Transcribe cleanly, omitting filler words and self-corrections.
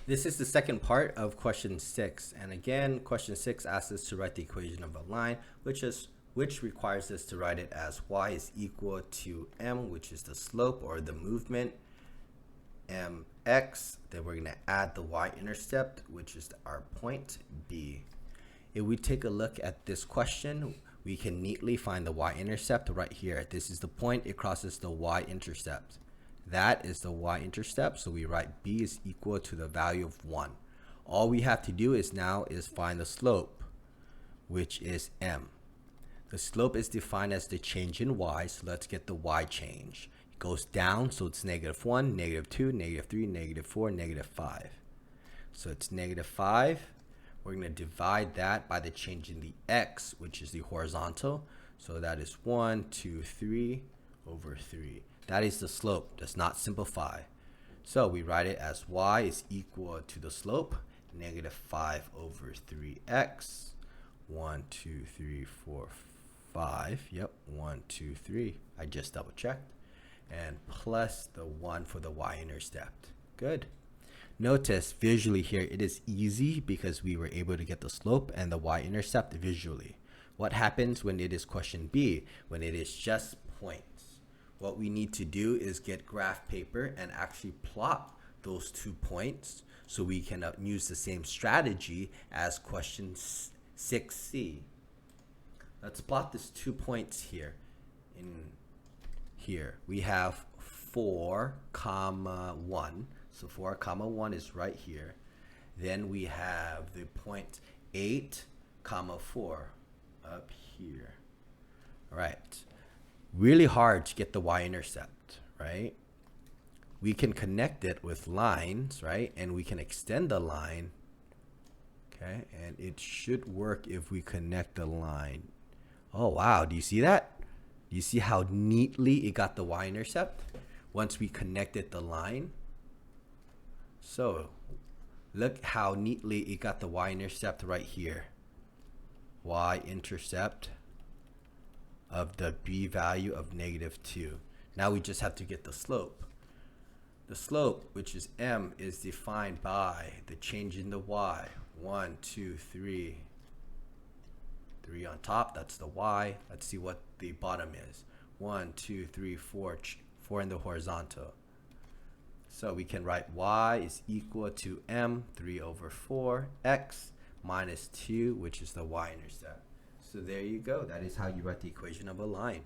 This is the second part of question 6. And again, question 6 asks us to write the equation of a line, which requires us to write it as y is equal to m, which is the slope or the movement, mx. Then we're going to add the y-intercept, which is our point B. If we take a look at this question, we can neatly find the y-intercept right here. This is the point, it crosses the y-intercept. That is the y-intercept, so we write b is equal to the value of 1. All we have to do is find the slope, which is m. The slope is defined as the change in y, so let's get the y change. It goes down, so it's -1, -2, -3, -4, -5. So it's -5. We're going to divide that by the change in the x, which is the horizontal. So that is 1, 2, 3 over 3. That is the slope. Does not simplify. So we write it as y is equal to the slope, -5 over 3x. 1, 2, 3, 4, 5. Yep, 1, 2, 3. I just double checked. And plus the 1 for the y-intercept. Good. Notice visually here, it is easy because we were able to get the slope and the y-intercept visually. What happens when it is question B? When it is just points. What we need to do is get graph paper and actually plot those 2 points so we can use the same strategy as question 6C. Let's plot this 2 points here. Here we have 4, 1. So 4, 1 is right here. Then we have the point 8, 4 up here. All right. Really hard to get the y-intercept, right? We can connect it with lines, right? And we can extend the line. Okay, and it should work if we connect the line. Oh, wow. Do you see that? Do you see how neatly it got the y-intercept once we connected the line? So look how neatly it got the y-intercept right here. Y-intercept of the b value of -2. Now we just have to get the slope. The slope, which is m, is defined by the change in the y. 1, 2, 3. 3 on top, that's the y. Let's see what the bottom is. 1, 2, 3, 4. 4 in the horizontal. So we can write y is equal to m, 3 over 4, x minus 2, which is the y-intercept. So there you go. That is how you write the equation of a line.